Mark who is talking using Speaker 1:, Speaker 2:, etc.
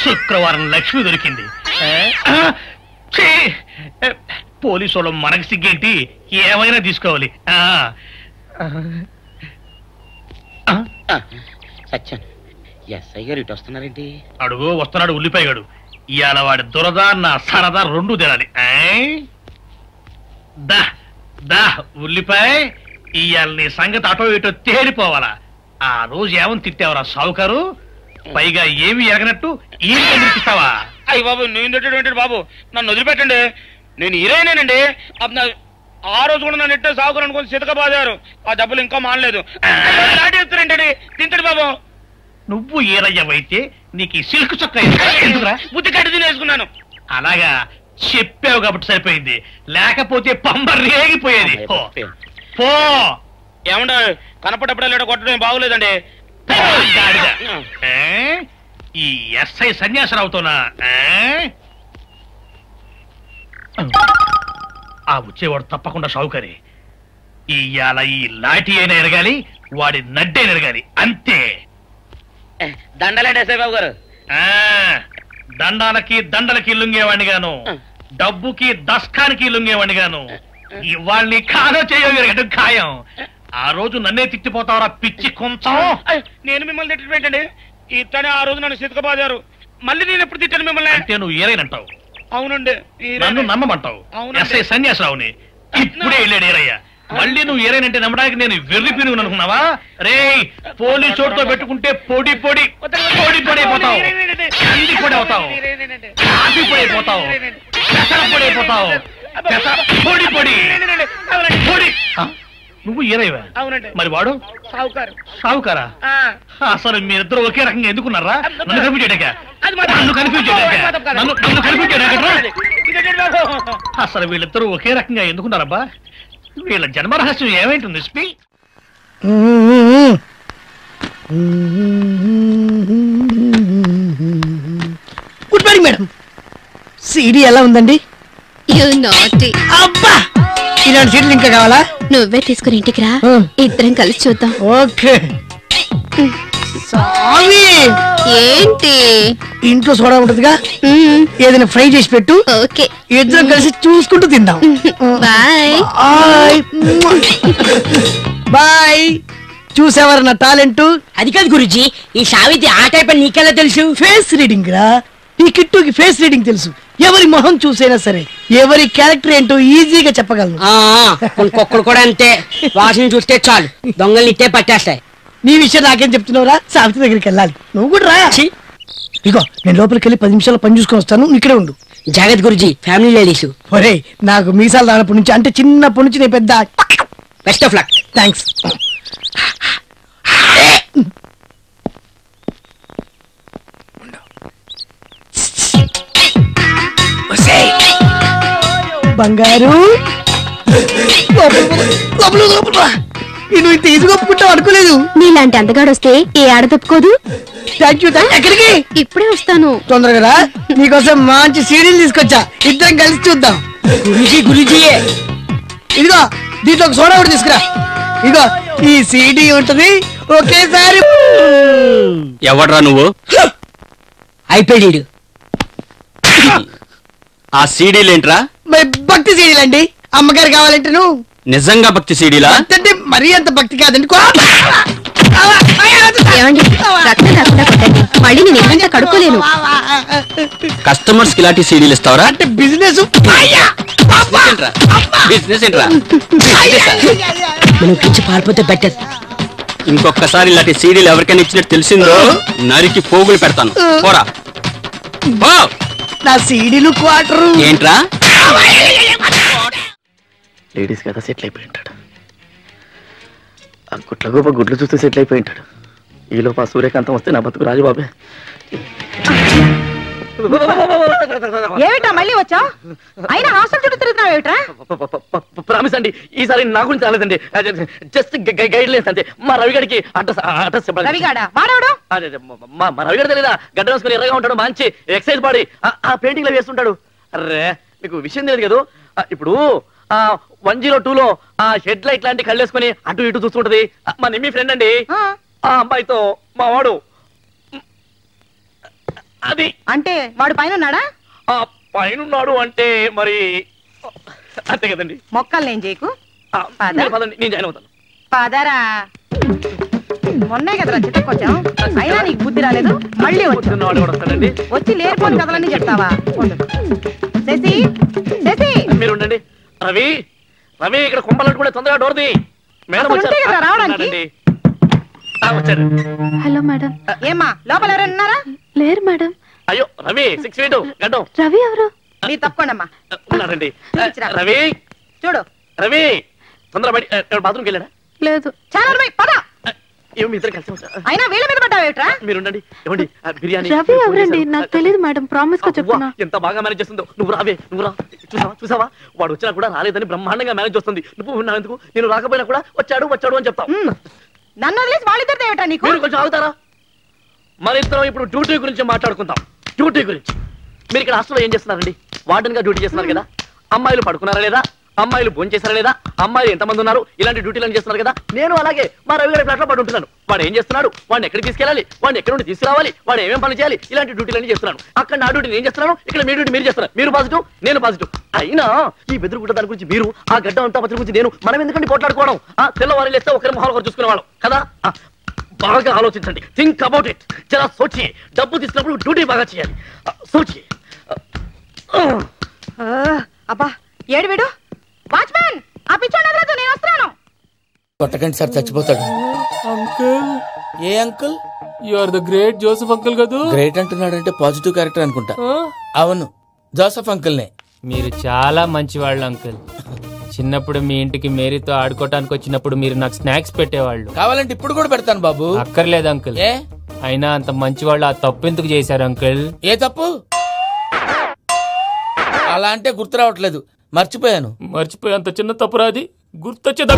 Speaker 1: శుక్రవారం లక్ష్మి దొరికింది. పోలీసు వాళ్ళు మనకి సిగ్గేంటి, ఏమైనా తీసుకోవాలి.
Speaker 2: సత్యం ఎస్ఐ గారు ఇటు వస్తున్నారేంటి?
Speaker 1: అడుగు వస్తున్నాడు ఉల్లిపాయగాడు. ఇవాళ వాడి దురద నా సరదా రెండు తినాలి. దా దా ఉల్లిపాయ, ఇవాళ నీ సంగతి అటో ఇటో తేలిపోవాలా. ఆ రోజు ఏమని తిట్టావరా సావుకారు, పైగా ఏమి ఎరగనట్టు ఈ నిర్పిస్తావా?
Speaker 2: అయ్యి బాబు నేను తిట్టేటువంటి బాబు, నన్ను వదిలిపెట్టండి. నేను హీరోయినేనండి. ఆ రోజు కూడా నన్ను ఇట్టే సాగుకారు అనుకుని సితకబాదారు. ఆ డబ్బులు ఇంకా మానలేదు. దాటేస్తారేంటండి, తింటాడు బాబు.
Speaker 1: నువ్వు ఏరయ్యవైతే నీకు ఈ సిల్క్ చొక్క ఎందుకురా?
Speaker 2: బుద్ధి కట్టి తినేసుకున్నాను.
Speaker 1: అలాగా చెప్పావు కాబట్టి సరిపోయింది, లేకపోతే పంబ రేగిపోయేది. పో.
Speaker 2: ఏమంటా కనపడప్పుడే లేట కొట్టడం బాగోలేదండి.
Speaker 1: ఈ ఎస్ఐ సన్యాసరావుతోనా? ఆ వచ్చేవాడు తప్పకుండా షావుకరి. ఇవాళ ఈ లాఠీ అయినా ఎరగాలి, వాడి నడ్డైనా ఎరగాలి, అంతే.
Speaker 2: దండలేండి ఎస్ఐ బాబు గారు.
Speaker 1: దండాలకి దండలకి లొంగేవాడిని గాను, డబ్బుకి దస్కానికి లొంగేవాడిని గాను. ఇవాళ్ళని కాదో చేయడం ఖాయం. ఆ రోజు నన్నే తిట్టిపోతావరా పిచ్చి కొంచెం.
Speaker 2: నేను మిమ్మల్ని తిట్టండి. ఇతనే ఆ రోజు నన్ను సితకబాదారు. మళ్ళీ నేను ఎప్పుడు తిట్టాను మిమ్మల్ని?
Speaker 1: అంటే నువ్వు ఏరైనంటావు.
Speaker 2: అవునండి,
Speaker 1: నన్ను నమ్మమంటావు. ఎస్ఐ సన్యాసరావుని ఇప్పుడే వెళ్ళాడు ఏరయ్య. మళ్ళీ నువ్వు ఏరైనంటే నమ్మడానికి నేను వెర్రి పినుగు అనుకున్నావా? రే పోలీసు చోటుతో పెట్టుకుంటే పొడి పొడి పొడి పొడి అయిపోతావు, కంది పొడి అవుతావు, కాఫీ పొడి అయిపోతావు, పెసర పొడి అయిపోతావు, పొడి పొడి పొడి. నువ్వు ఏరైవా?
Speaker 2: అవునండి.
Speaker 1: మరి వాడు సావుకారా? అసలు మీరిద్దరు ఒకే రకంగా ఎందుకున్నారా? నన్ను కన్ఫ్యూజ్ చేయడాక, నన్ను కన్ఫ్యూజ్ చేయడాక. అసలు వీళ్ళిద్దరూ ఒకే రకంగా ఎందుకున్నారబ్బా? వీళ్ళ జన్మరహస్యం ఏమైంటుంది స్పీ?
Speaker 3: Good morning madam. సీడీ ఎలా ఉందండి? అబ్బా, ఇలాంటి సీట్లు ఇంకా కావాలా?
Speaker 4: నువ్వే తీసుకుని ఇంటికి రా, ఇద్దరం కలిసి చూద్దాం.
Speaker 3: ఓకే.
Speaker 4: ఏంటి
Speaker 3: ఇంట్లో సోడా ఉంటదిగా, ఏదైనా ఫ్రై చేసి పెట్టు.
Speaker 4: ఓకే,
Speaker 3: ఇద్దరం కలిసి చూసుకుంటూ తిందాం.
Speaker 4: Bye
Speaker 3: bye. చూసేవారు నా టాలెంట్?
Speaker 5: అది కాదు గురుజీ, ఈ సావిత్రి ఆ టైప్ నీకెలా తెలుసు?
Speaker 3: ఫేస్ రీడింగ్ రా. ఈ కిట్టుకి ఫేస్ రీడింగ్ తెలుసు. ఎవరి మొహం చూసైనా సరే ఎవరి క్యారెక్టర్ ఏంటో ఈజీగా చెప్పగలను.
Speaker 5: ఇంకొకరు కూడా అంతే, వాసన చూస్తే చాలు దొంగలు ఇట్టే పట్టేస్తాయి.
Speaker 3: నీ విషయం నాకేం చెప్తున్నావురా? సావిత్రి దగ్గరికి వెళ్ళాలి, నువ్వు కూడా రా. ఇగో నేను లోపలికి వెళ్ళి 10 నిమిషాలు పని చూసుకొని వస్తాను, ఇక్కడే ఉండు.
Speaker 5: జగత్ గురుజీ ఫ్యామిలీ లేడీస్.
Speaker 3: ఒరే నాకు మీసాలు రానప్పటి నుంచి, అంటే చిన్నప్పటి నుంచి నేను పెద్ద.
Speaker 5: Best of luck.
Speaker 3: థ్యాంక్స్. బంగారు నువ్వు ఇంత ఈజీగా ఒప్పుకుంటావు అనుకోలేదు.
Speaker 4: నీలాంటి అందగాడు వస్తే ఏ ఆడ తప్పుకోదు.
Speaker 3: Thank you. ఎక్కడికి?
Speaker 4: ఇప్పుడే వస్తాను.
Speaker 3: తొందరగా రా, నీకోసం మంచి సీడీలు తీసుకొచ్చా, ఇద్దరం కలిసి చూద్దాం.
Speaker 5: గురుజీ గురుజీయే.
Speaker 3: ఇదిగో దీంట్లో ఒక సోడా కూడా తీసుకురా. ఇదిగో ఈ సీడీ ఉంటది, ఒకేసారి.
Speaker 6: ఎవడ్రా నువ్వు?
Speaker 5: అయిపోయాడు.
Speaker 6: ఆ సీడీలేంట్రా?
Speaker 3: మరి భక్తి సీడీలండి. అమ్మగారు కావాలంటే నువ్వు.
Speaker 6: నిజంగా భక్తి సీడీలా?
Speaker 3: అంటే మరీ అంత భక్తి కాదండి.
Speaker 4: మళ్ళీ నేను ఏమైనా కడుక్కోలేను.
Speaker 6: కస్టమర్స్ కి ఇలాంటి సీడీలు ఇస్తావరా?
Speaker 3: అంటే బిజినెస్.
Speaker 6: బిజినెస్ ఏంట్రా?
Speaker 5: మనం పిచ్చి పారిపోతే బెటర్.
Speaker 6: ఇంకొకసారి ఇలాంటి సీడీలు ఎవరికైనా ఇచ్చినట్టు తెలిసిందో నరికి పోగులు పెడతాను. పోరా.
Speaker 3: నా సీడీలు క్వార్టరు.
Speaker 6: ఏంట్రా?
Speaker 7: లేడీస్ కదా సెటిల్ అయిపోయి ఉంటాడు. ఆ గుట్లగోప గుడ్లు చూస్తే సెటిల్ అయిపోయి ఉంటాడు. ఈలోపు ఆ సూర్యకాంతం వస్తే నా బతుకు రాజుబాబే.
Speaker 8: ఏమిటా మళ్ళీ వచ్చా? అయినా హాస్టల్ చుట్టూ తిరుగుతున్నావు ఏమిట్రా?
Speaker 7: ప్రామిస్ అండి, ఈసారి నా గురించి రాలేదండి, జస్ట్ గైడ్ లైన్స్ అంతే. మా రవిగడికి అడ్రస్ చెప్పండి.
Speaker 8: రవిగాడా వాడవడు?
Speaker 7: మా రవిగడ తెలీదా? గడ్డ వేసుకుని ఎర్రగా ఉంటాడు, మంచి ఎక్సైజ్ బాడీ, ఆ పెయింటింగ్ లో వేస్తుంటాడు. అర్రే మీకు విషయం తెలియదు కదా, ఇప్పుడు 102లో ఆ హెడ్ లైట్ లాంటి కళ్ళేసుకుని అటు ఇటు చూస్తుంటది మా నిమ్మి ఫ్రెండ్ అండి. ఆ అమ్మాయితో మా వాడు అది
Speaker 8: అంటే వాడు పైన ఉన్నాడా?
Speaker 7: పైన ఉన్నాడు అంటే మరి అంతే కదండి.
Speaker 8: మొక్కలు నేను చేయకు,
Speaker 7: పదండి నేను జాయిన్ అవుతాను.
Speaker 8: పదరా. మొన్నే కదరా చిత్తకొచ్చాం, అయినా నీకు బుద్ధి రాలేదు. మళ్ళీ
Speaker 7: వస్తాడండి,
Speaker 8: వచ్చి లేకపోని కథలన్నీ చెప్తావా? శశి శశి
Speaker 7: మీరు ఉండండి. రవి రవి ఇక్కడ కుంపలంటుకుంటే తొందరగా డోర్ది. మేడం
Speaker 8: రావడానికి.
Speaker 7: వచ్చారు.
Speaker 4: Hello madam.
Speaker 8: ఏమ్మా లోపల ఎవరైనా ఉన్నారా?
Speaker 4: లేరు మేడం.
Speaker 7: అయ్యో రవి 6 feet గడ్డం.
Speaker 4: రవి ఎవరు?
Speaker 8: మీరు తప్పకుండా
Speaker 7: ఉన్నారండి. రవి
Speaker 8: చూడు.
Speaker 7: రవి తొందర బయట బాత్రూమ్కి వెళ్ళాడా?
Speaker 4: లేదు.
Speaker 8: చాలా పద.
Speaker 7: ఏమో మీ ఇద్దరు కలిసి
Speaker 8: అయినా వీళ్ళ మీద పడ్డావేట్రా?
Speaker 7: మీరు ఉండండి. ఏమండి బిర్యానీ?
Speaker 4: రవి ఎవరండి? నాకు తెలియదు మేడం, ప్రామిస్ గా చెప్తున్నా.
Speaker 7: ఎంత బాగా మేనేజ్ చేస్తుందో. నువ్వు రావే, నువ్వు రా. చూసావా వాడు వచ్చినా కూడా రాలేదని బ్రహ్మాండంగా మేనేజ్ చేస్తుంది. నువ్వు ఉన్నావు ఎందుకు? నేను రాకపోయినా కూడా వచ్చాడు వచ్చాడు అని చెప్తావు.
Speaker 8: నన్ను వదిలేసి వాళ్ళిద్దరితో ఏమిటా నీకు?
Speaker 7: మీరు కొంచెం ఆగుతారా? మన ఇద్దరం ఇప్పుడు డ్యూటీ గురించి మాట్లాడుకుందాం. డ్యూటీ గురించి. మీరు ఇక్కడ హాస్టల్లో ఏం చేస్తున్నారండి? వార్డెన్ గా డ్యూటీ చేస్తున్నారు కదా. అమ్మాయిలు పడుకున్నారా లేదా? అమ్మాయిలు భోంచేశారా లేదా? అమ్మాయిలు ఎంతమంది ఉన్నారు? ఇలాంటి డ్యూటీలను చేస్తున్నారు కదా. నేను అలాగే మా రవి గారి ఫ్లాట్ లో పడి ఉంటున్నాను. వాడు ఏం చేస్తున్నాడు? వాడిని ఎక్కడికి తీసుకెళ్ళాలి? వాడిని ఎక్కడి నుండి తీసుకురావాలి? వాడు ఏమేం పని చేయాలి? ఇలాంటి డ్యూటీలన్నీ చేస్తున్నాను. అక్కడ నా డ్యూటీ నేను చేస్తున్నాను, ఇక్కడ మీ డ్యూటీ మీరు చేస్తున్నారు. మీరు పాజిటివ్, నేను పాజిటివ్. అయినా ఈ బెదురుగుడ్డ దాని గురించి మీరు, ఆ గడ్డ అంతా పత్రి గురించి నేను, మనం ఎందుకంటే పోట్లాడుకోవడం? తెల్లవారు లేస్తే ఒకరి మొహాలు ఒకరు చూసుకునేవాళ్ళం కదా. బాగా ఆలోచించండి. Think about it. జరా సోచి. డబ్బు తీసుకున్నప్పుడు డ్యూటీ బాగా చేయాలి. సోచి.
Speaker 8: అబ్బా ఏడు వీడు. వాచ్మెన్ ఆ పిచ్చోడు వదలొద్దు, నేను వస్తున్నాను.
Speaker 9: కొట్టకండి సార్, చచ్చిపోతాడు.
Speaker 10: అంకుల్.
Speaker 9: ఏ uncle?
Speaker 10: You are the great Joseph uncle కదా.
Speaker 9: గ్రేట్ అంటున్నాడంటే పాజిటివ్ క్యారెక్టర్ అనుకుంటా. అవును, జోసెఫ్ అంకుల్నే.
Speaker 10: మీరు చాలా మంచివాళ్ళు అంకుల్. చిన్నప్పుడు మీ ఇంటికి మేరీతో ఆడుకోవటానికి వచ్చినప్పుడు మీరు నాకు స్నాక్స్ పెట్టేవాళ్ళు.
Speaker 9: కావాలంటే ఇప్పుడు కూడా పెడతాను బాబు.
Speaker 10: అక్కర్లేదు అంకుల్.
Speaker 9: ఏ
Speaker 10: అయినా అంత మంచివాళ్ళు ఆ తప్పు ఎందుకు చేశారు అంకుల్?
Speaker 9: ఏ తప్పు? అలా అంటే గుర్తు రావట్లేదు, మర్చిపోయాను.
Speaker 10: మర్చిపోయేంత చిన్న తప్పురాది గుర్తొచ్చేదా?